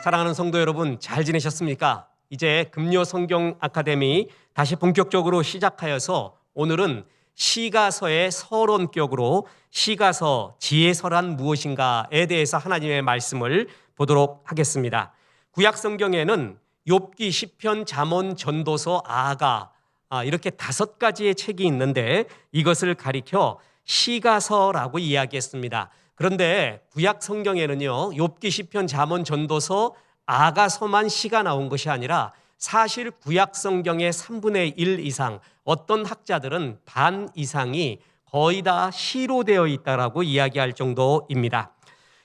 사랑하는 성도 여러분, 잘 지내셨습니까? 이제 금요 성경 아카데미 다시 본격적으로 시작하여서 오늘은 시가서의 서론격으로 시가서 지혜서란 무엇인가에 대해서 하나님의 말씀을 보도록 하겠습니다. 구약 성경에는 욥기, 시편, 잠언, 전도서, 아가 이렇게 5가지의 책이 있는데 이것을 가리켜 시가서라고 이야기했습니다. 그런데 구약 성경에는요, 욥기, 시편, 잠언, 전도서, 아가서만 시가 나온 것이 아니라 사실 구약 성경의 3분의 1 이상, 어떤 학자들은 반 이상이 거의 다 시로 되어 있다라고 이야기할 정도입니다.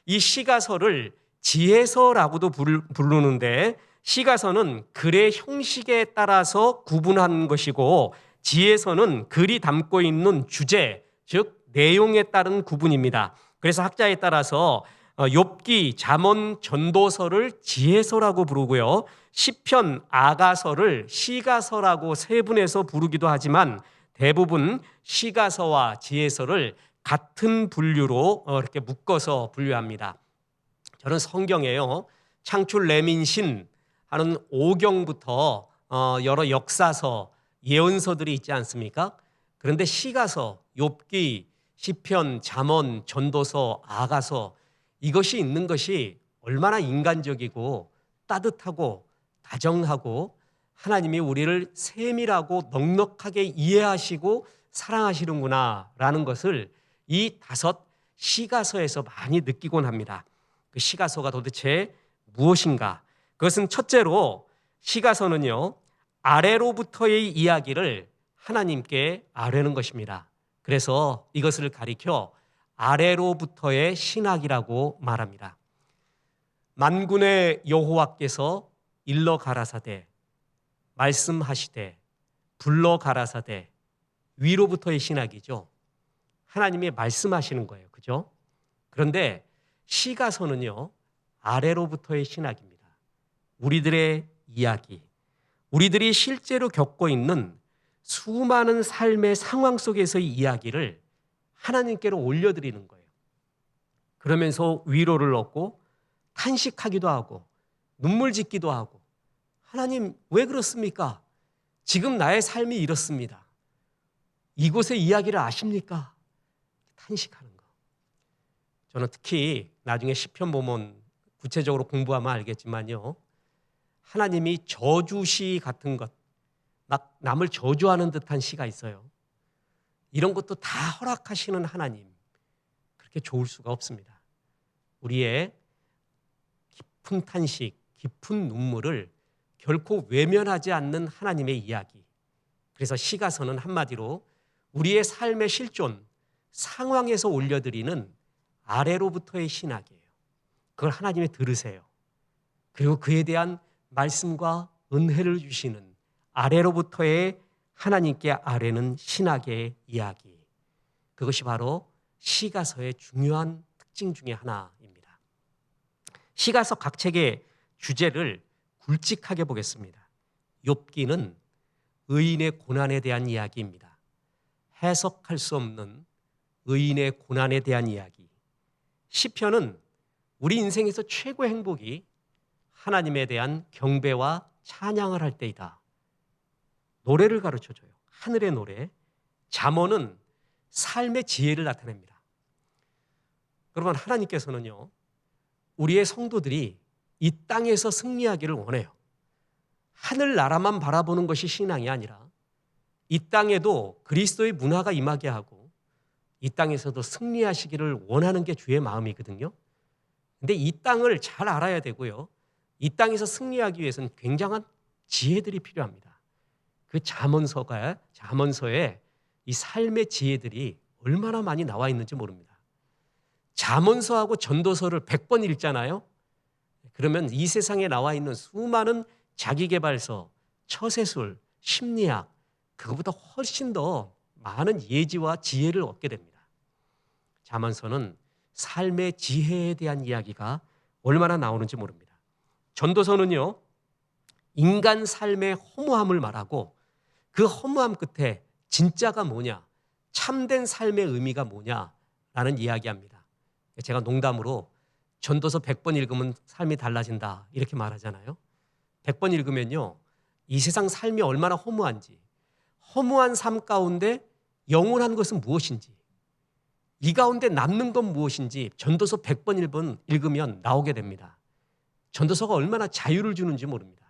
이 시가서를 지혜서라고도 부르는데 시가서는 글의 형식에 따라서 구분한 것이고 지혜서는 글이 담고 있는 주제, 즉 내용에 따른 구분입니다. 그래서 학자에 따라서 욥기, 잠언, 전도서를 지혜서라고 부르고요. 시편, 아가서를 시가서라고 세분해서 부르기도 하지만 대부분 시가서와 지혜서를 같은 분류로 이렇게 묶어서 분류합니다. 저는 성경에요, 창출 레민신 하는 5경부터 여러 역사서, 예언서들이 있지 않습니까? 그런데 시가서, 욥기, 시편, 잠언, 전도서, 아가서 이것이 있는 것이 얼마나 인간적이고 따뜻하고 다정하고 하나님이 우리를 세밀하고 넉넉하게 이해하시고 사랑하시는구나라는 것을 이 5 시가서에서 많이 느끼곤 합니다. 그 시가서가 도대체 무엇인가? 그것은 첫째로 시가서는요, 아래로부터의 이야기를 하나님께 아뢰는 것입니다. 그래서 이것을 가리켜 아래로부터의 신학이라고 말합니다. 만군의 여호와께서 일러 가라사대, 말씀하시되, 불러 가라사대, 위로부터의 신학이죠. 하나님이 말씀하시는 거예요. 그죠? 그런데 시가서는요, 아래로부터의 신학입니다. 우리들의 이야기, 우리들이 실제로 겪고 있는 수많은 삶의 상황 속에서의 이야기를 하나님께로 올려드리는 거예요. 그러면서 위로를 얻고 탄식하기도 하고 눈물 짓기도 하고, 하나님 왜 그렇습니까? 지금 나의 삶이 이렇습니다. 이곳의 이야기를 아십니까? 탄식하는 거. 저는 특히 나중에 시편 보면 구체적으로 공부하면 알겠지만요, 하나님이 저주시 같은 것, 막 남을 저주하는 듯한 시가 있어요. 이런 것도 다 허락하시는 하나님, 그렇게 좋을 수가 없습니다. 우리의 깊은 탄식, 깊은 눈물을 결코 외면하지 않는 하나님의 이야기. 그래서 시가서는 한마디로 우리의 삶의 실존, 상황에서 올려드리는 아래로부터의 신학이에요. 그걸 하나님이 들으세요. 그리고 그에 대한 말씀과 은혜를 주시는 아래로부터의 하나님께 아뢰는 신학의 이야기. 그것이 바로 시가서의 중요한 특징 중에 하나입니다. 시가서 각 책의 주제를 굵직하게 보겠습니다. 욥기는 의인의 고난에 대한 이야기입니다. 해석할 수 없는 의인의 고난에 대한 이야기. 시편은 우리 인생에서 최고의 행복이 하나님에 대한 경배와 찬양을 할 때이다. 노래를 가르쳐줘요. 하늘의 노래. 잠언은 삶의 지혜를 나타냅니다. 여러분, 하나님께서는요, 우리의 성도들이 이 땅에서 승리하기를 원해요. 하늘나라만 바라보는 것이 신앙이 아니라 이 땅에도 그리스도의 문화가 임하게 하고 이 땅에서도 승리하시기를 원하는 게 주의 마음이거든요. 근데 이 땅을 잘 알아야 되고요, 이 땅에서 승리하기 위해서는 굉장한 지혜들이 필요합니다. 그 잠언서에 이 삶의 지혜들이 얼마나 많이 나와 있는지 모릅니다. 잠언서하고 전도서를 100번 읽잖아요. 그러면 이 세상에 나와 있는 수많은 자기계발서, 처세술, 심리학, 그것보다 훨씬 더 많은 예지와 지혜를 얻게 됩니다. 잠언서는 삶의 지혜에 대한 이야기가 얼마나 나오는지 모릅니다. 전도서는요, 인간 삶의 허무함을 말하고 그 허무함 끝에 진짜가 뭐냐, 참된 삶의 의미가 뭐냐라는 이야기합니다. 제가 농담으로 전도서 100번 읽으면 삶이 달라진다 이렇게 말하잖아요. 100번 읽으면요. 이 세상 삶이 얼마나 허무한지, 허무한 삶 가운데 영원한 것은 무엇인지, 이 가운데 남는 건 무엇인지 전도서 100번 읽으면 나오게 됩니다. 전도서가 얼마나 자유를 주는지 모릅니다.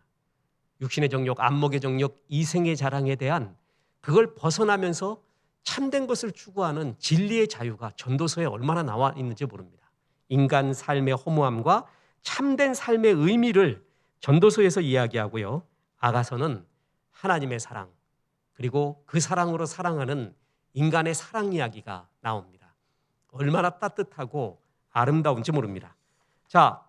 육신의 정욕, 안목의 정욕, 이생의 자랑에 대한 그걸 벗어나면서 참된 것을 추구하는 진리의 자유가 전도서에 얼마나 나와 있는지 모릅니다. 인간 삶의 허무함과 참된 삶의 의미를 전도서에서 이야기하고요. 아가서는 하나님의 사랑, 그리고 그 사랑으로 사랑하는 인간의 사랑 이야기가 나옵니다. 얼마나 따뜻하고 아름다운지 모릅니다. 자,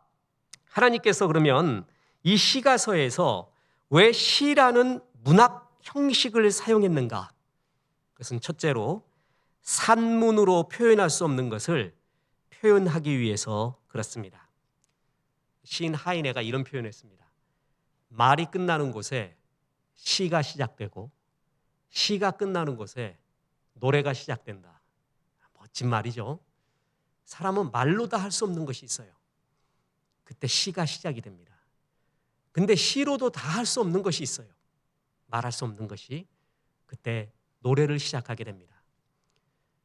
하나님께서 그러면 이 시가서에서 왜 시라는 문학 형식을 사용했는가? 그것은 첫째로 산문으로 표현할 수 없는 것을 표현하기 위해서 그렇습니다. 시인 하이네가 이런 표현을 했습니다. 말이 끝나는 곳에 시가 시작되고 시가 끝나는 곳에 노래가 시작된다. 멋진 말이죠. 사람은 말로 다 할 수 없는 것이 있어요. 그때 시가 시작이 됩니다. 근데 시로도 다 할 수 없는 것이 있어요. 말할 수 없는 것이. 그때 노래를 시작하게 됩니다.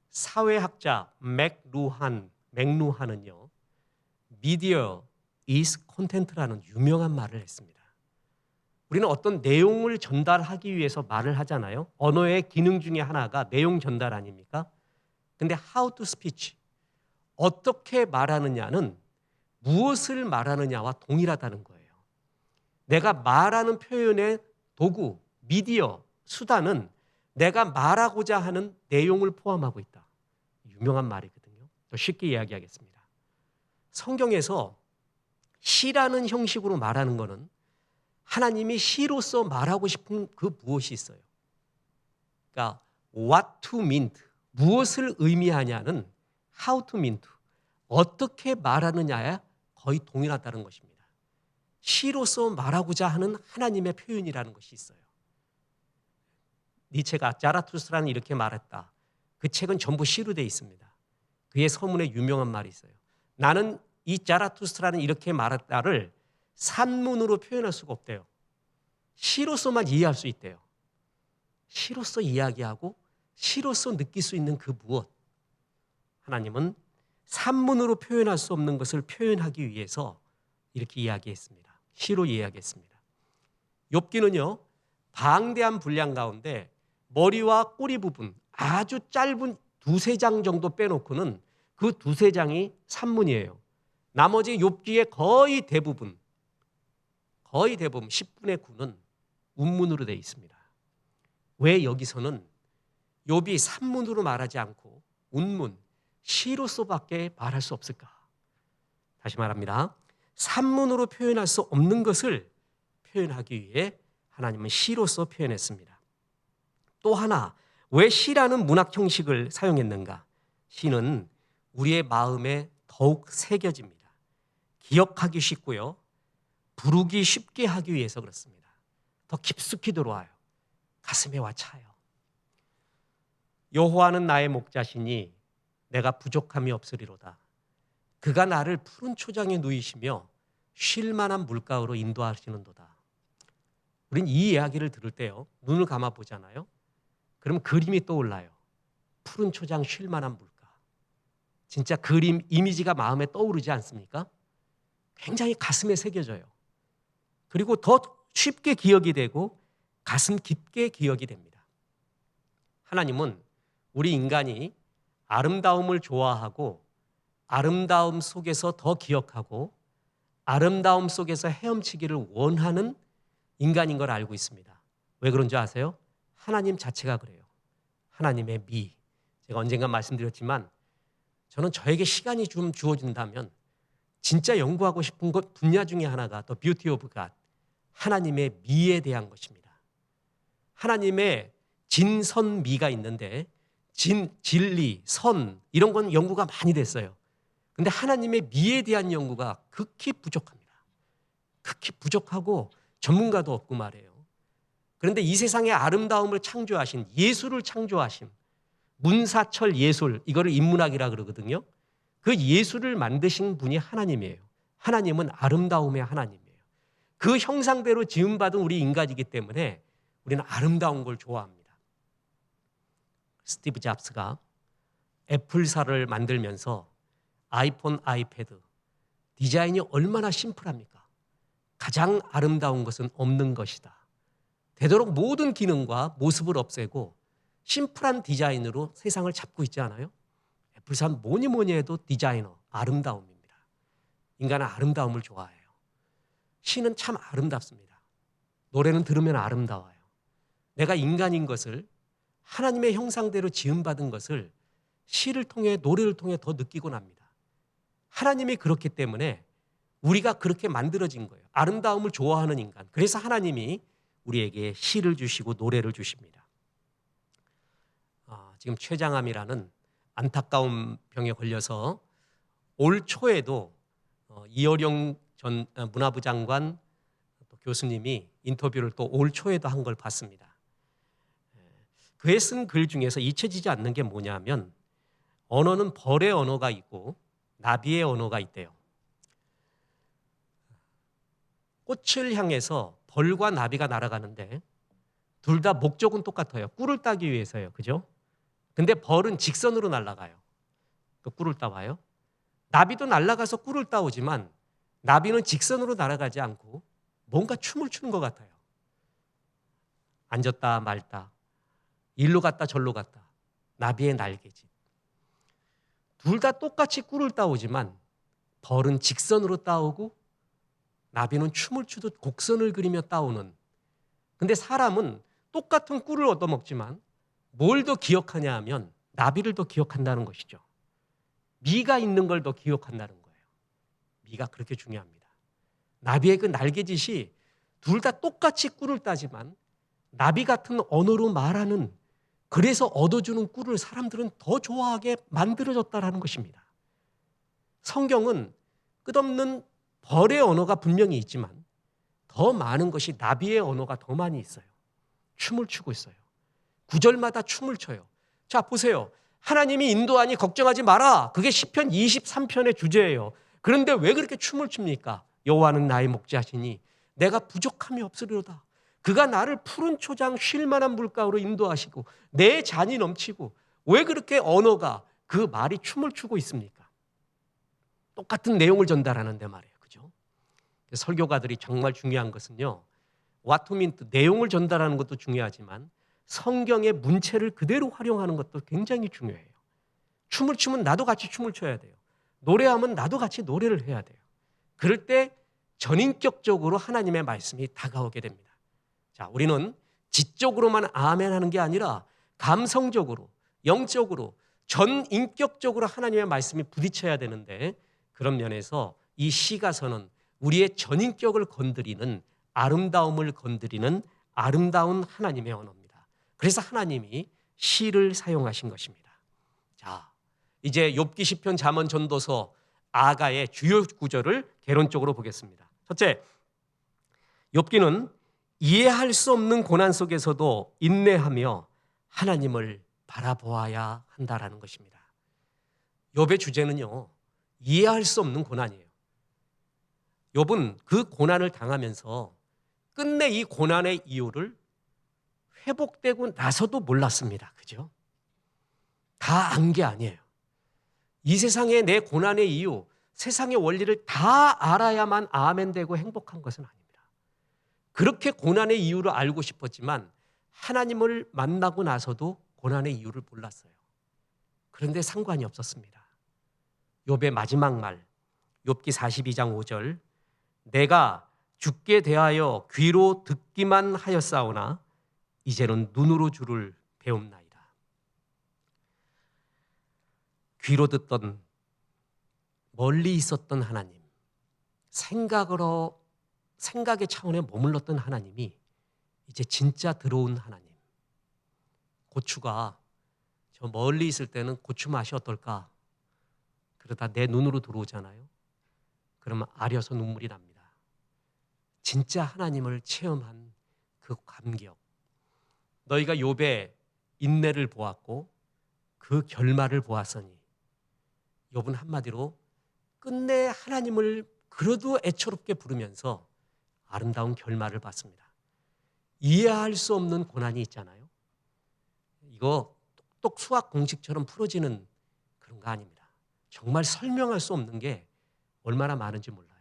사회학자 맥루한은요, Media is content라는 유명한 말을 했습니다. 우리는 어떤 내용을 전달하기 위해서 말을 하잖아요. 언어의 기능 중에 하나가 내용 전달 아닙니까? 근데 how to speech, 어떻게 말하느냐는 무엇을 말하느냐와 동일하다는 거예요. 내가 말하는 표현의 도구, 미디어, 수단은 내가 말하고자 하는 내용을 포함하고 있다. 유명한 말이거든요. 더 쉽게 이야기하겠습니다. 성경에서 시라는 형식으로 말하는 것은 하나님이 시로서 말하고 싶은 그 무엇이 있어요. 그러니까 what to mean, 무엇을 의미하냐는 how to mean, 어떻게 말하느냐에 거의 동일하다는 것입니다. 시로서 말하고자 하는 하나님의 표현이라는 것이 있어요. 니체가 자라투스트라는 이렇게 말했다. 그 책은 전부 시로 되어 있습니다. 그의 서문에 유명한 말이 있어요. 나는 이 자라투스트라는 이렇게 말했다를 산문으로 표현할 수가 없대요. 시로서만 이해할 수 있대요. 시로서 이야기하고 시로서 느낄 수 있는 그 무엇. 하나님은 산문으로 표현할 수 없는 것을 표현하기 위해서 이렇게 이야기했습니다. 시로 이야기했습니다. 욥기는요, 방대한 분량 가운데 머리와 꼬리 부분 아주 짧은 두세 장 정도 빼놓고는 그 두세 장이 산문이에요. 나머지 욥기의 거의 대부분 10분의 9는 운문으로 되어 있습니다. 왜 여기서는 욥이 산문으로 말하지 않고 운문, 시로서밖에 말할 수 없을까? 다시 말합니다. 산문으로 표현할 수 없는 것을 표현하기 위해 하나님은 시로서 표현했습니다. 또 하나, 왜 시라는 문학 형식을 사용했는가? 시는 우리의 마음에 더욱 새겨집니다. 기억하기 쉽고요. 부르기 쉽게 하기 위해서 그렇습니다. 더 깊숙이 들어와요. 가슴에 와 차요. 여호와는 나의 목자시니 내가 부족함이 없으리로다. 그가 나를 푸른 초장에 누이시며 쉴 만한 물가로 인도하시는도다. 우린 이 이야기를 들을 때요, 눈을 감아 보잖아요. 그럼 그림이 떠올라요. 푸른 초장 쉴 만한 물가. 진짜 그림, 이미지가 마음에 떠오르지 않습니까? 굉장히 가슴에 새겨져요. 그리고 더 쉽게 기억이 되고 가슴 깊게 기억이 됩니다. 하나님은 우리 인간이 아름다움을 좋아하고 아름다움 속에서 더 기억하고 아름다움 속에서 헤엄치기를 원하는 인간인 걸 알고 있습니다. 왜 그런지 아세요? 하나님 자체가 그래요. 하나님의 미. 제가 언젠가 말씀드렸지만 저는 저에게 시간이 좀 주어진다면 진짜 연구하고 싶은 것 분야 중에 하나가 The Beauty of God, 하나님의 미에 대한 것입니다. 하나님의 진선미가 있는데 진리, 선 이런 건 연구가 많이 됐어요. 그런데 하나님의 미에 대한 연구가 극히 부족합니다. 극히 부족하고 전문가도 없고 말이에요. 그런데 이 세상의 아름다움을 창조하신, 예술을 창조하신 문사철 예술, 이거를 인문학이라 그러거든요. 그 예수를 만드신 분이 하나님이에요. 하나님은 아름다움의 하나님이에요. 그 형상대로 지음받은 우리 인간이기 때문에 우리는 아름다운 걸 좋아합니다. 스티브 잡스가 애플사를 만들면서 아이폰, 아이패드 디자인이 얼마나 심플합니까? 가장 아름다운 것은 없는 것이다. 되도록 모든 기능과 모습을 없애고 심플한 디자인으로 세상을 잡고 있지 않아요? 애플사는 뭐니 해도 디자이너, 아름다움입니다. 인간은 아름다움을 좋아해요. 시는 참 아름답습니다. 노래는 들으면 아름다워요. 내가 인간인 것을, 하나님의 형상대로 지음받은 것을 시를 통해, 노래를 통해 더 느끼고 납니다. 하나님이 그렇기 때문에 우리가 그렇게 만들어진 거예요. 아름다움을 좋아하는 인간. 그래서 하나님이 우리에게 시를 주시고 노래를 주십니다. 지금 췌장암이라는 안타까운 병에 걸려서 올 초에도 이어령 전 문화부 장관 또 교수님이 인터뷰를 또 올 초에도 한 걸 봤습니다. 그에 쓴 글 중에서 잊혀지지 않는 게 뭐냐면 언어는 벌의 언어가 있고 나비의 언어가 있대요. 꽃을 향해서 벌과 나비가 날아가는데 둘 다 목적은 똑같아요. 꿀을 따기 위해서예요. 그죠? 근데 벌은 직선으로 날아가요. 그 꿀을 따와요. 나비도 날아가서 꿀을 따오지만 나비는 직선으로 날아가지 않고 뭔가 춤을 추는 것 같아요. 앉았다 말다. 일로 갔다 절로 갔다. 나비의 날개짓. 둘 다 똑같이 꿀을 따오지만 벌은 직선으로 따오고 나비는 춤을 추듯 곡선을 그리며 따오는. 근데 사람은 똑같은 꿀을 얻어먹지만 뭘 더 기억하냐 하면 나비를 더 기억한다는 것이죠. 미가 있는 걸 더 기억한다는 거예요. 미가 그렇게 중요합니다. 나비의 그 날개짓이 둘 다 똑같이 꿀을 따지만 나비 같은 언어로 말하는, 그래서 얻어주는 꿀을 사람들은 더 좋아하게 만들어졌다는 것입니다. 성경은 끝없는 벌의 언어가 분명히 있지만 더 많은 것이 나비의 언어가 더 많이 있어요. 춤을 추고 있어요. 구절마다 춤을 춰요. 자, 보세요. 하나님이 인도하니 걱정하지 마라. 그게 시편 23편의 주제예요. 그런데 왜 그렇게 춤을 춥니까? 여호와는 나의 목자시니 내가 부족함이 없으리로다. 그가 나를 푸른 초장 쉴 만한 물가로 인도하시고 내 잔이 넘치고. 왜 그렇게 언어가, 그 말이 춤을 추고 있습니까? 똑같은 내용을 전달하는데 말이에요. 그죠? 설교가들이 정말 중요한 것은요, 와투민트, 내용을 전달하는 것도 중요하지만 성경의 문체를 그대로 활용하는 것도 굉장히 중요해요. 춤을 추면 나도 같이 춤을 춰야 돼요. 노래하면 나도 같이 노래를 해야 돼요. 그럴 때 전인격적으로 하나님의 말씀이 다가오게 됩니다. 자, 우리는 지적으로만 아멘 하는 게 아니라 감성적으로, 영적으로, 전인격적으로 하나님의 말씀이 부딪혀야 되는데, 그런 면에서 이 시가서는 우리의 전인격을 건드리는, 아름다움을 건드리는 아름다운 하나님의 언어입니다. 그래서 하나님이 시를 사용하신 것입니다. 자, 이제 욥기 시편 잠언 전도서 아가의 주요 구절을 개론적으로 보겠습니다. 첫째, 욥기는 이해할 수 없는 고난 속에서도 인내하며 하나님을 바라보아야 한다라는 것입니다. 욥의 주제는요, 이해할 수 없는 고난이에요. 욥은 그 고난을 당하면서 끝내 이 고난의 이유를 회복되고 나서도 몰랐습니다. 그죠? 다 안 게 아니에요. 이 세상에 내 고난의 이유, 세상의 원리를 다 알아야만 아멘되고 행복한 것은 아닙니다. 그렇게 고난의 이유를 알고 싶었지만 하나님을 만나고 나서도 고난의 이유를 몰랐어요. 그런데 상관이 없었습니다. 욥의 마지막 말, 욥기 42장 5절, 내가 죽게 대하여 귀로 듣기만 하였사오나 이제는 눈으로 주를 배움나이다. 귀로 듣던, 멀리 있었던 하나님, 생각의 차원에 머물렀던 하나님이 이제 진짜 들어온 하나님. 고추가 저 멀리 있을 때는 고추 맛이 어떨까? 그러다 내 눈으로 들어오잖아요. 그러면 아려서 눈물이 납니다. 진짜 하나님을 체험한 그 감격. 너희가 욥의 인내를 보았고 그 결말을 보았으니 욥은 한마디로 끝내 하나님을 그래도 애처롭게 부르면서 아름다운 결말을 받습니다. 이해할 수 없는 고난이 있잖아요. 이거 똑똑 수학 공식처럼 풀어지는 그런 거 아닙니다. 정말 설명할 수 없는 게 얼마나 많은지 몰라요.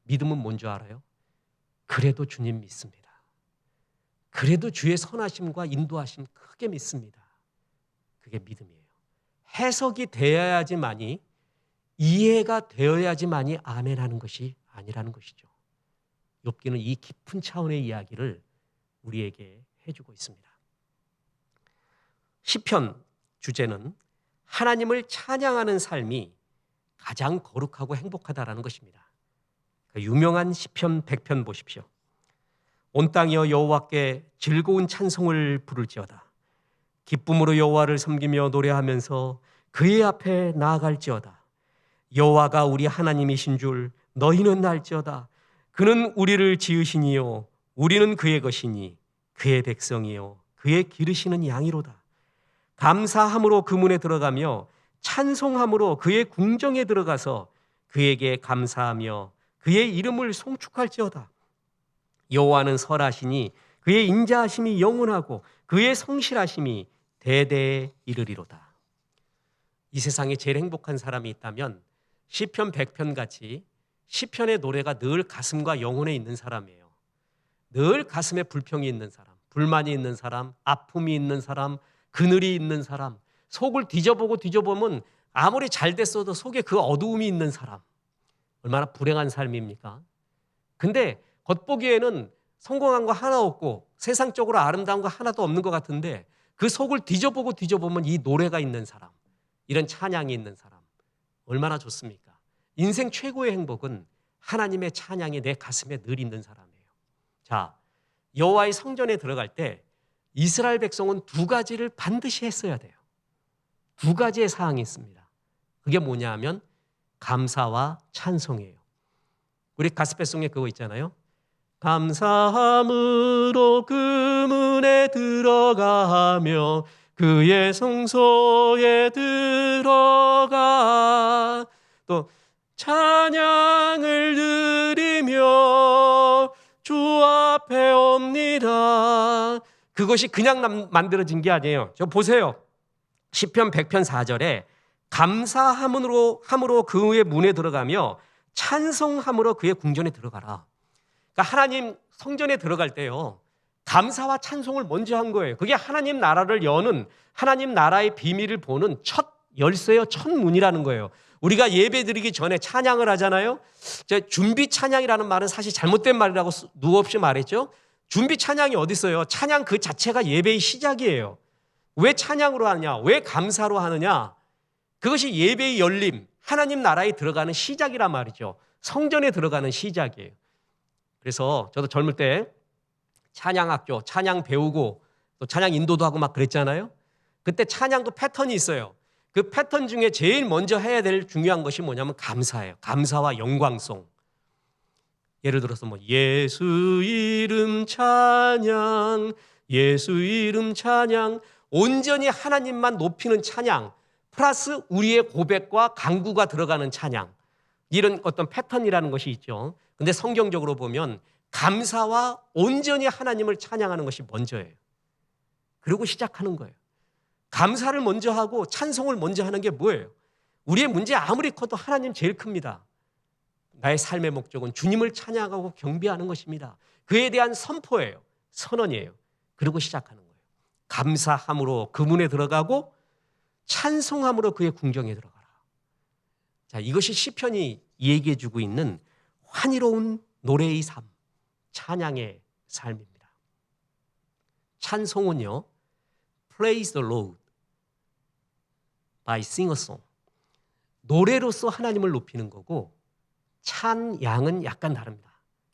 믿음은 뭔 줄 알아요? 그래도 주님 믿습니다. 그래도 주의 선하심과 인도하심 크게 믿습니다. 그게 믿음이에요. 해석이 되어야지만이, 이해가 되어야지만이 아멘하는 것이 아니라는 것이죠. 욥기는 이 깊은 차원의 이야기를 우리에게 해주고 있습니다. 시편 주제는 하나님을 찬양하는 삶이 가장 거룩하고 행복하다라는 것입니다. 그 유명한 시편 100편 보십시오. 온 땅이여 여호와께 즐거운 찬송을 부를지어다. 기쁨으로 여호와를 섬기며 노래하면서 그의 앞에 나아갈지어다. 여호와가 우리 하나님이신 줄 너희는 알지어다. 그는 우리를 지으시니요 우리는 그의 것이니 그의 백성이요 그의 기르시는 양이로다. 감사함으로 그 문에 들어가며 찬송함으로 그의 궁정에 들어가서 그에게 감사하며 그의 이름을 송축할지어다. 여호와는 설하시니 그의 인자하심이 영원하고 그의 성실하심이 대대에 이르리로다. 이 세상에 제일 행복한 사람이 있다면 시편 100편 같이 시편의 노래가 늘 가슴과 영혼에 있는 사람이에요. 늘 가슴에 불평이 있는 사람, 불만이 있는 사람, 아픔이 있는 사람, 그늘이 있는 사람, 속을 뒤져보고 뒤져보면 아무리 잘 됐어도 속에 그 어두움이 있는 사람. 얼마나 불행한 삶입니까? 근데 겉보기에는 성공한 거 하나 없고 세상적으로 아름다운 거 하나도 없는 것 같은데 그 속을 뒤져보고 뒤져보면 이 노래가 있는 사람, 이런 찬양이 있는 사람, 얼마나 좋습니까? 인생 최고의 행복은 하나님의 찬양이 내 가슴에 늘 있는 사람이에요. 자, 여호와의 성전에 들어갈 때 이스라엘 백성은 두 가지를 반드시 했어야 돼요. 두 가지의 사항이 있습니다. 그게 뭐냐 하면 감사와 찬송이에요. 우리 가스펠송에 그거 있잖아요. 감사함으로 그 문에 들어가며 그의 성소에 들어가 또 찬양을 드리며 주 앞에 옵니다. 그것이 그냥 만들어진 게 아니에요. 저 보세요. 시편 100편 4절에 감사함으로 그의 문에 들어가며 찬송함으로 그의 궁전에 들어가라. 그러니까 하나님 성전에 들어갈 때요, 감사와 찬송을 먼저 한 거예요. 그게 하나님 나라를 여는, 하나님 나라의 비밀을 보는 첫 열쇠요, 첫 문이라는 거예요. 우리가 예배 드리기 전에 찬양을 하잖아요. 준비 찬양이라는 말은 사실 잘못된 말이라고 누구 없이 말했죠. 준비 찬양이 어디 있어요? 찬양 그 자체가 예배의 시작이에요. 왜 찬양으로 하느냐? 왜 감사로 하느냐? 그것이 예배의 열림, 하나님 나라에 들어가는 시작이란 말이죠. 성전에 들어가는 시작이에요. 그래서 저도 젊을 때 찬양학교, 찬양 배우고 또 찬양 인도도 하고 막 그랬잖아요. 그때 찬양도 패턴이 있어요. 그 패턴 중에 제일 먼저 해야 될 중요한 것이 뭐냐면 감사예요. 감사와 영광송. 예를 들어서 뭐 예수 이름 찬양, 예수 이름 찬양, 온전히 하나님만 높이는 찬양 플러스 우리의 고백과 간구가 들어가는 찬양, 이런 어떤 패턴이라는 것이 있죠. 근데 성경적으로 보면 감사와 온전히 하나님을 찬양하는 것이 먼저예요. 그리고 시작하는 거예요. 감사를 먼저 하고 찬송을 먼저 하는 게 뭐예요? 우리의 문제 아무리 커도 하나님 제일 큽니다. 나의 삶의 목적은 주님을 찬양하고 경배하는 것입니다. 그에 대한 선포예요. 선언이에요. 그리고 시작하는 거예요. 감사함으로 그 문에 들어가고 찬송함으로 그의 궁정에 들어가라. 자, 이것이 시편이 얘기해 주고 있는 환희로운 노래의 삶, 찬양의 삶입니다. 찬송은요, praise the Lord by sing a song. 노래로서 하나님을 높이는 거고 찬양은 약간 다릅니다.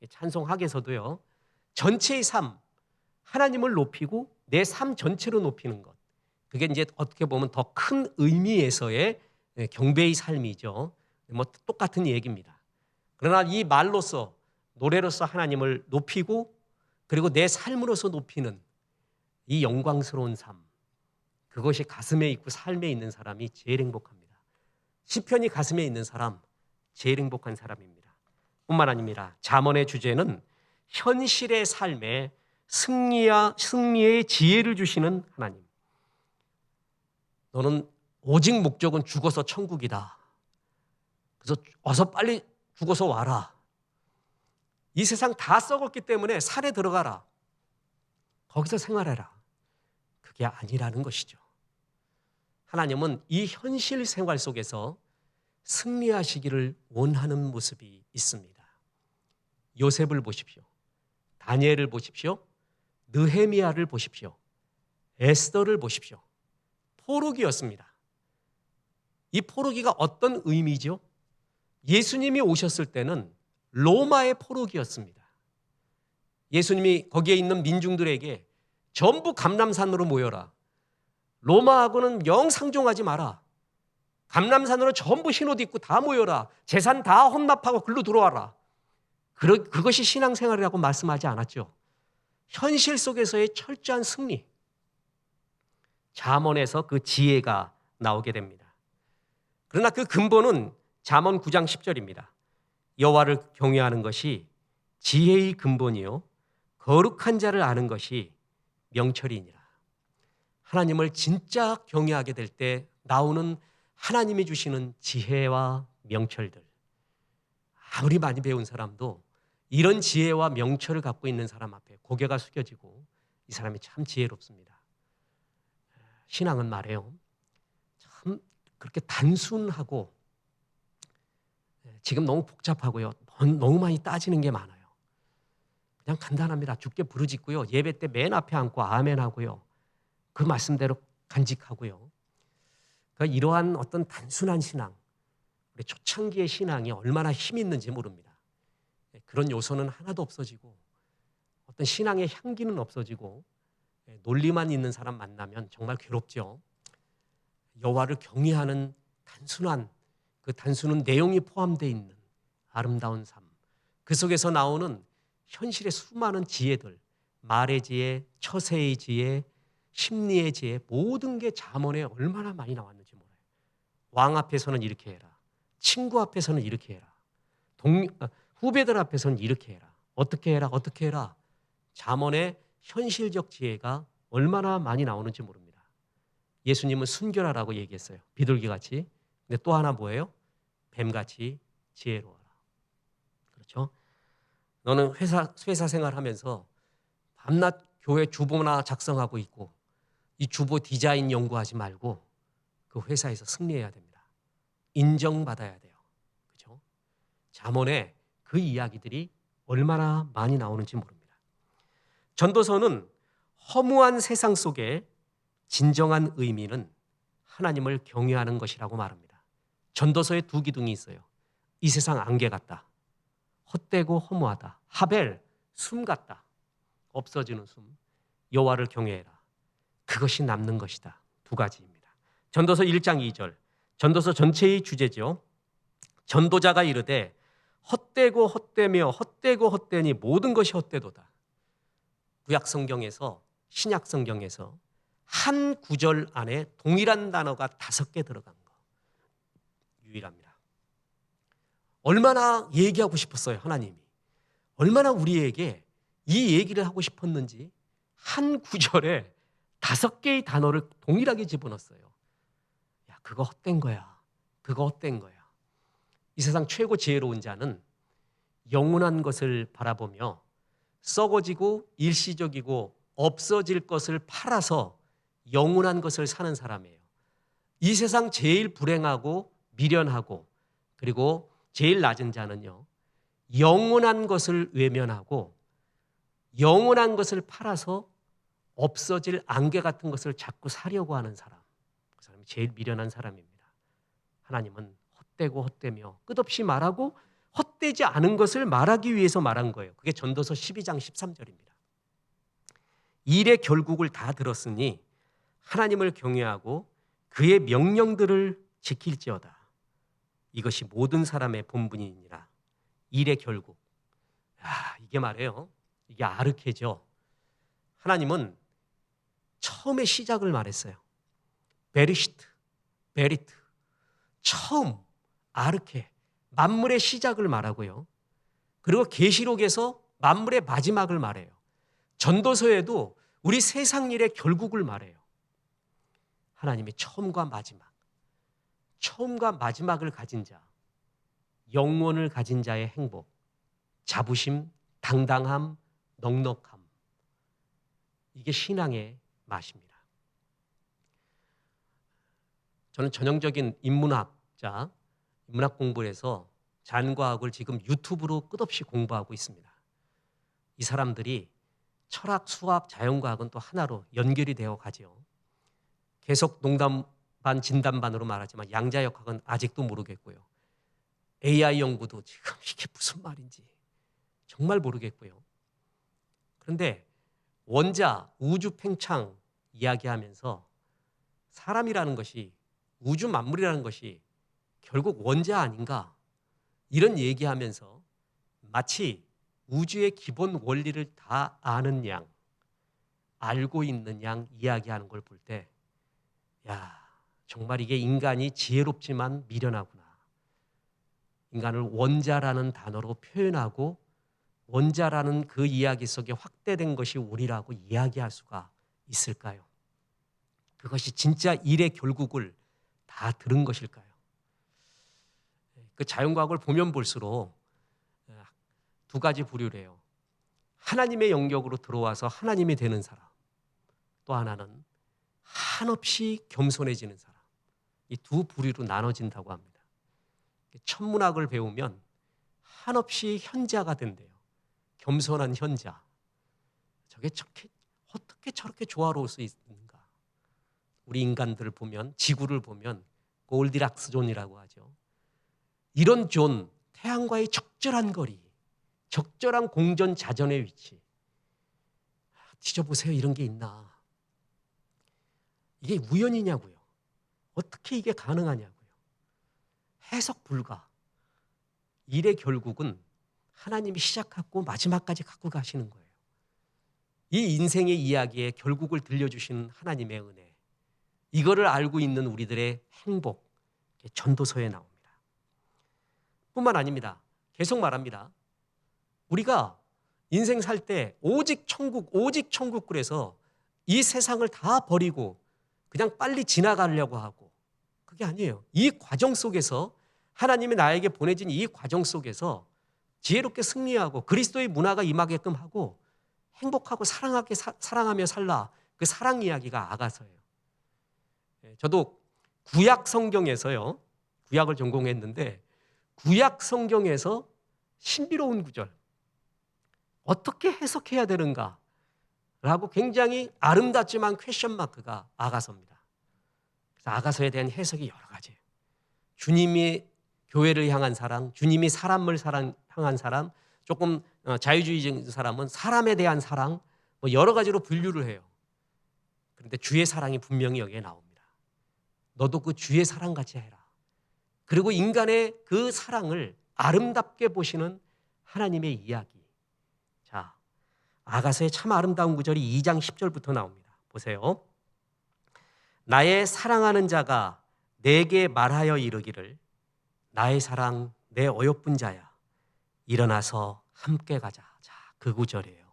찬송학에서도요, 전체의 삶, 하나님을 높이고 내 삶 전체로 높이는 것. 그게 이제 어떻게 보면 더 큰 의미에서의 경배의 삶이죠. 뭐 똑같은 얘기입니다. 그러나 이 말로서, 노래로서 하나님을 높이고 그리고 내 삶으로서 높이는 이 영광스러운 삶, 그것이 가슴에 있고 삶에 있는 사람이 제일 행복합니다. 시편이 가슴에 있는 사람 제일 행복한 사람입니다. 뿐만 아니라 잠언의 주제는 현실의 삶에 승리의 지혜를 주시는 하나님. 너는 오직 목적은 죽어서 천국이다. 그래서 어서 빨리 죽어서 와라. 이 세상 다 썩었기 때문에 산에 들어가라. 거기서 생활해라. 그게 아니라는 것이죠. 하나님은 이 현실 생활 속에서 승리하시기를 원하는 모습이 있습니다. 요셉을 보십시오. 다니엘을 보십시오. 느헤미야를 보십시오. 에스더를 보십시오. 포로기였습니다. 이 포로기가 어떤 의미죠? 예수님이 오셨을 때는 로마의 포로기였습니다. 예수님이 거기에 있는 민중들에게 전부 감람산으로 모여라. 로마하고는 영 상종하지 마라. 감람산으로 전부 흰옷 입고 다 모여라. 재산 다 헌납하고 글로 들어와라. 그것이 신앙생활이라고 말씀하지 않았죠. 현실 속에서의 철저한 승리. 잠언에서 그 지혜가 나오게 됩니다. 그러나 그 근본은 잠언 9장 10절입니다. 여호와를 경외하는 것이 지혜의 근본이요 거룩한 자를 아는 것이 명철이니라. 하나님을 진짜 경외하게 될 때 나오는 하나님이 주시는 지혜와 명철들. 아무리 많이 배운 사람도 이런 지혜와 명철을 갖고 있는 사람 앞에 고개가 숙여지고 이 사람이 참 지혜롭습니다. 신앙은 말이에요. 참 그렇게 단순하고 지금 너무 복잡하고요. 너무 많이 따지는 게 많아요. 그냥 간단합니다. 주께 부르짖고요. 예배 때 맨 앞에 앉고 아멘 하고요. 그 말씀대로 간직하고요. 그러니까 이러한 어떤 단순한 신앙, 우리 초창기의 신앙이 얼마나 힘이 있는지 모릅니다. 그런 요소는 하나도 없어지고 어떤 신앙의 향기는 없어지고 논리만 있는 사람 만나면 정말 괴롭죠. 여호와를 경외하는 단순한 그 단순한 내용이 포함되어 있는 아름다운 삶. 그 속에서 나오는 현실의 수많은 지혜들, 말의 지혜, 처세의 지혜, 심리의 지혜, 모든 게 잠언에 얼마나 많이 나왔는지 몰라요. 왕 앞에서는 이렇게 해라. 친구 앞에서는 이렇게 해라. 후배들 앞에서는 이렇게 해라. 어떻게 해라. 어떻게 해라. 잠언의 현실적 지혜가 얼마나 많이 나오는지 모릅니다. 예수님은 순결하라고 얘기했어요. 비둘기같이. 근데 또 하나 뭐예요? 뱀같이 지혜로워라. 그렇죠? 너는 회사 생활하면서 밤낮 교회 주보나 작성하고 있고 이 주보 디자인 연구하지 말고 그 회사에서 승리해야 됩니다. 인정받아야 돼요. 그렇죠? 잠언에 그 이야기들이 얼마나 많이 나오는지 모릅니다. 전도서는 허무한 세상 속에 진정한 의미는 하나님을 경외하는 것이라고 말합니다. 전도서에 두 기둥이 있어요. 이 세상 안개 같다. 헛되고 허무하다. 하벨, 숨 같다. 없어지는 숨. 여호와를 경외해라. 그것이 남는 것이다. 두 가지입니다. 전도서 1장 2절. 전도서 전체의 주제죠. 전도자가 이르되 헛되고 헛되며 헛되고 헛되니 모든 것이 헛되도다. 구약 성경에서 신약 성경에서 한 구절 안에 동일한 단어가 5개 들어간 거. 유일합니다. 얼마나 얘기하고 싶었어요, 하나님이. 얼마나 우리에게 이 얘기를 하고 싶었는지 한 구절에 5개의 단어를 동일하게 집어넣었어요. 야, 그거 헛된 거야. 그거 헛된 거야. 이 세상 최고 지혜로운 자는 영원한 것을 바라보며 썩어지고 일시적이고 없어질 것을 팔아서 영원한 것을 사는 사람이에요. 이 세상 제일 불행하고 미련하고 그리고 제일 낮은 자는요. 영원한 것을 외면하고 영원한 것을 팔아서 없어질 안개 같은 것을 자꾸 사려고 하는 사람. 그 사람이 제일 미련한 사람입니다. 하나님은 헛되고 헛되며 끝없이 말하고 헛되지 않은 것을 말하기 위해서 말한 거예요. 그게 전도서 12장 13절입니다. 일의 결국을 다 들었으니 하나님을 경외하고 그의 명령들을 지킬지어다. 이것이 모든 사람의 본분이니라. 일의 결국. 이게 말이에요. 이게 아르케죠. 하나님은 처음에 시작을 말했어요. 베리시트, 베리트. 처음 아르케, 만물의 시작을 말하고요. 그리고 계시록에서 만물의 마지막을 말해요. 전도서에도 우리 세상 일의 결국을 말해요. 하나님의 처음과 마지막을 가진 자, 영원을 가진 자의 행복, 자부심, 당당함, 넉넉함. 이게 신앙의 맛입니다. 저는 전형적인 인문학 공부를 해서 잔과학을 지금 유튜브로 끝없이 공부하고 있습니다. 이 사람들이 철학, 수학, 자연과학은 또 하나로 연결이 되어 가죠. 계속 농담 반 진담 반으로 말하지만 양자역학은 아직도 모르겠고요. AI 연구도 지금 이게 무슨 말인지 정말 모르겠고요. 그런데 원자, 우주 팽창 이야기하면서 사람이라는 것이, 우주 만물이라는 것이 결국 원자 아닌가, 이런 얘기하면서 마치 우주의 기본 원리를 다 아는 양, 알고 있는 양 이야기하는 걸 볼 때, 야, 정말 이게 인간이 지혜롭지만 미련하구나. 인간을 원자라는 단어로 표현하고 원자라는 그 이야기 속에 확대된 것이 우리라고 이야기할 수가 있을까요? 그것이 진짜 일의 결국을 다 들은 것일까요? 그 자연과학을 보면 볼수록 두 가지 부류를 해요. 하나님의 영역으로 들어와서 하나님이 되는 사람, 또 하나는 한없이 겸손해지는 사람. 이 두 부류로 나눠진다고 합니다. 천문학을 배우면 한없이 현자가 된대요. 겸손한 현자. 어떻게 저렇게 조화로울 수 있는가? 우리 인간들을 보면, 지구를 보면 골디락스 존이라고 하죠. 이런 존, 태양과의 적절한 거리, 적절한 공전 자전의 위치. 뒤져보세요. 이런 게 있나? 이게 우연이냐고요. 어떻게 이게 가능하냐고요. 해석 불가. 일의 결국은 하나님이 시작하고 마지막까지 갖고 가시는 거예요. 이 인생의 이야기에 결국을 들려주시는 하나님의 은혜. 이거를 알고 있는 우리들의 행복, 전도서에 나옵니다. 뿐만 아닙니다. 계속 말합니다. 우리가 인생 살 때 오직 천국 그래서 이 세상을 다 버리고 그냥 빨리 지나가려고 하고, 그게 아니에요. 이 과정 속에서, 하나님이 나에게 보내진 이 과정 속에서 지혜롭게 승리하고 그리스도의 문화가 임하게끔 하고 행복하고 사랑하며 살라. 그 사랑 이야기가 아가서예요. 저도 구약 성경에서요, 구약을 전공했는데 구약 성경에서 신비로운 구절, 어떻게 해석해야 되는가 라고 굉장히 아름답지만 퀘션 마크가 아가서입니다. 그래서 아가서에 대한 해석이 여러 가지예요. 주님이 교회를 향한 사랑, 주님이 사람을 향한 사람, 조금 자유주의적인 사람은 사람에 대한 사랑, 뭐 여러 가지로 분류를 해요. 그런데 주의 사랑이 분명히 여기에 나옵니다. 너도 그 주의 사랑같이 해라. 그리고 인간의 그 사랑을 아름답게 보시는 하나님의 이야기. 자, 아가서의 참 아름다운 구절이 2장 10절부터 나옵니다. 보세요. 나의 사랑하는 자가 내게 말하여 이르기를, 나의 사랑 내 어여쁜 자야, 일어나서 함께 가자. 자, 그 구절이에요.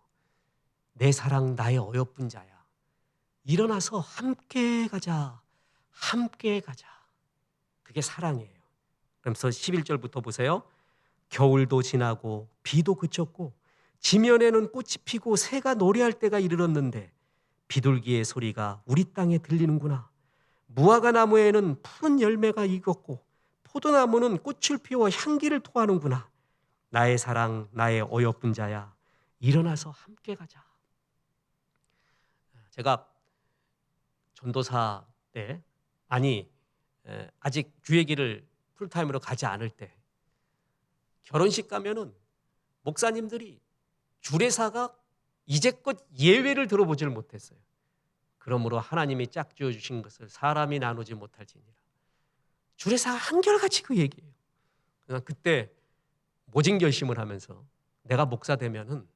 내 사랑 나의 어여쁜 자야, 일어나서 함께 가자. 함께 가자. 그게 사랑이에요. 그러면서 11절부터 보세요. 겨울도 지나고 비도 그쳤고 지면에는 꽃이 피고 새가 노래할 때가 이르렀는데 비둘기의 소리가 우리 땅에 들리는구나. 무화과 나무에는 푸른 열매가 익었고 포도나무는 꽃을 피워 향기를 토하는구나. 나의 사랑 나의 어여쁜 자야, 일어나서 함께 가자. 제가 전도사 때, 아직 주예기를 풀타임으로 가지 않을 때 결혼식 가면은 목사님들이 주례사가 이제껏 예외를 들어보지를 못했어요. 그러므로 하나님이 짝지어 주신 것을 사람이 나누지 못할지니라. 주례사가 한결같이 그 얘기예요. 그때 모진 결심을 하면서 내가 목사 되면은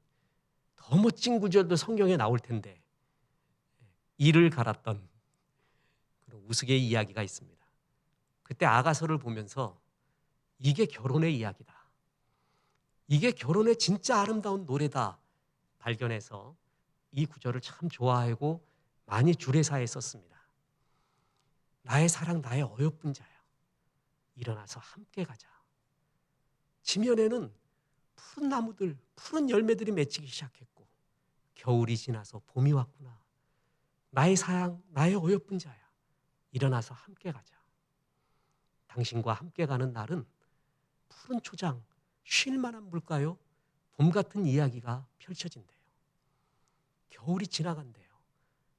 더 멋진 구절도 성경에 나올 텐데 이를 갈았던 그런 우스개의 이야기가 있습니다. 그때 아가서를 보면서 이게 결혼의 이야기다. 이게 결혼의 진짜 아름다운 노래다 발견해서 이 구절을 참 좋아하고 많이 주례사에 썼습니다. 나의 사랑 나의 어여쁜 자야. 일어나서 함께 가자. 지면에는 푸른 나무들, 푸른 열매들이 맺히기 시작했고 겨울이 지나서 봄이 왔구나. 나의 사랑 나의 어여쁜 자야. 일어나서 함께 가자. 당신과 함께 가는 날은 푸른 초장, 쉴 만한 물가요. 봄 같은 이야기가 펼쳐진대요. 겨울이 지나간대요.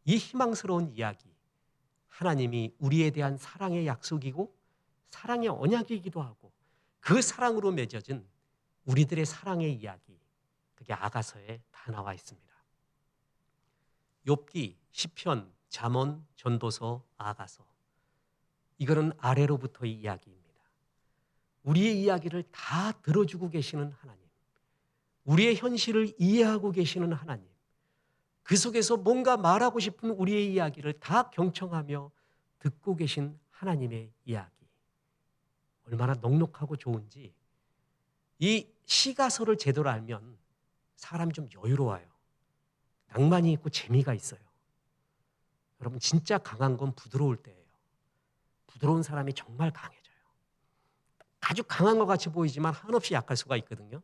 이 희망스러운 이야기, 하나님이 우리에 대한 사랑의 약속이고 사랑의 언약이기도 하고 그 사랑으로 맺어진 우리들의 사랑의 이야기, 그게 아가서에 다 나와 있습니다. 욥기, 시편, 잠언, 전도서, 아가서, 이거는 아래로부터의 이야기입니다. 우리의 이야기를 다 들어주고 계시는 하나님, 우리의 현실을 이해하고 계시는 하나님, 그 속에서 뭔가 말하고 싶은 우리의 이야기를 다 경청하며 듣고 계신 하나님의 이야기. 얼마나 넉넉하고 좋은지. 이 시가서를 제대로 알면 사람이 좀 여유로워요. 낭만이 있고 재미가 있어요. 여러분, 진짜 강한 건 부드러울 때예요. 부드러운 사람이 정말 강해져요. 아주 강한 것 같이 보이지만 한없이 약할 수가 있거든요.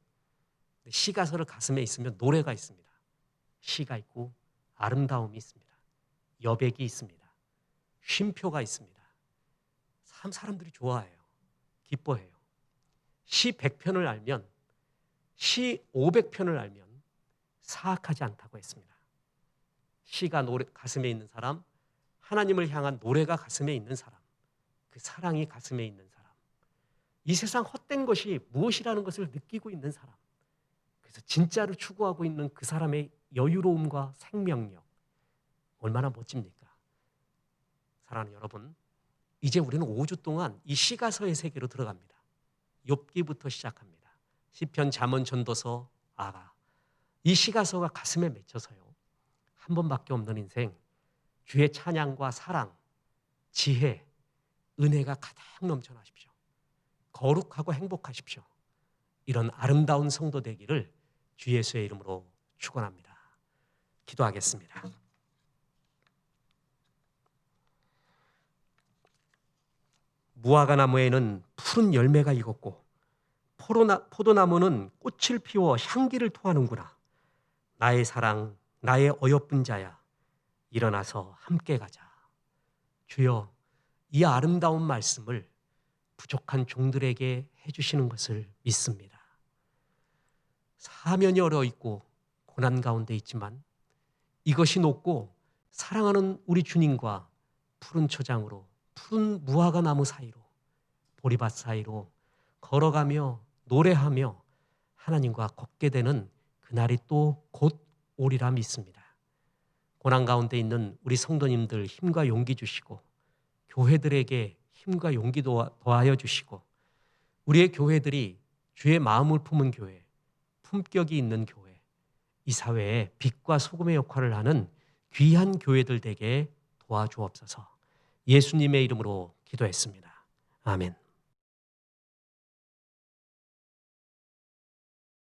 시가서를 가슴에 있으면 노래가 있습니다. 시가 있고 아름다움이 있습니다. 여백이 있습니다. 쉼표가 있습니다. 사람들이 좋아해요. 기뻐해요. 시 100편을 알면, 시 500편을 알면 사악하지 않다고 했습니다. 시가 가슴에 있는 사람, 하나님을 향한 노래가 가슴에 있는 사람, 그 사랑이 가슴에 있는 사람, 이 세상 헛된 것이 무엇이라는 것을 느끼고 있는 사람, 그래서 진짜를 추구하고 있는 그 사람의 여유로움과 생명력, 얼마나 멋집니까? 사랑하는 여러분, 이제 우리는 5주 동안 이 시가서의 세계로 들어갑니다. 욥기부터 시작합니다. 시편, 잠언, 전도서, 아가. 이 시가서가 가슴에 맺혀서요. 한 번밖에 없는 인생, 주의 찬양과 사랑, 지혜, 은혜가 가득 넘쳐나십시오. 거룩하고 행복하십시오. 이런 아름다운 성도 되기를 주 예수의 이름으로 축원합니다. 기도하겠습니다. 무화과 나무에는 푸른 열매가 익었고 포도나무는 꽃을 피워 향기를 토하는구나. 나의 사랑, 나의 어여쁜 자야, 일어나서 함께 가자. 주여, 이 아름다운 말씀을 부족한 종들에게 해주시는 것을 믿습니다. 사면이 얼어있고 고난 가운데 있지만 이것이 높고 사랑하는 우리 주님과 푸른 초장으로, 푸른 무화과 나무 사이로, 보리밭 사이로 걸어가며 노래하며 하나님과 걷게 되는 그날이 또 곧 오리라 믿습니다. 고난 가운데 있는 우리 성도님들 힘과 용기 주시고, 교회들에게 힘과 용기 더하여 주시고, 우리의 교회들이 주의 마음을 품은 교회, 품격이 있는 교회, 이 사회에 빛과 소금의 역할을 하는 귀한 교회들 되게 도와주옵소서. 예수님의 이름으로 기도했습니다. 아멘.